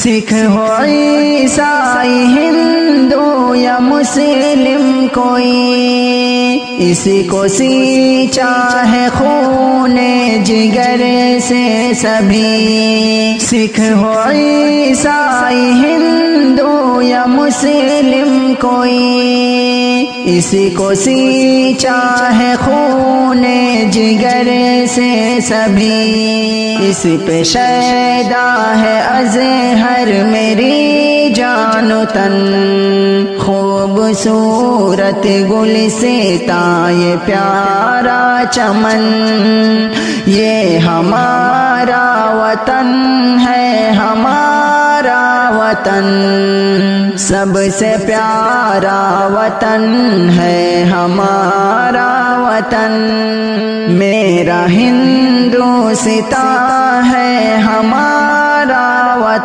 سکھ ہو عیسائی ہندو یا مسلم کوئی، اسی کو سینچا ہے خون جگر سے سبھی۔ سکھ ہو عیسائی ہندو یا مسلم کوئی، اسی کو سینچا ہے خون جگر سے سبھی۔ اس پہ شیدا ہے ازہر میری جان و تن، خوبصورت گل سیتا یہ پیارا چمن، یہ ہمارا وطن ہے ہمارا وطن، سب سے پیارا وطن ہے ہمارا وطن، میرا ہندوستان ہے ہمارا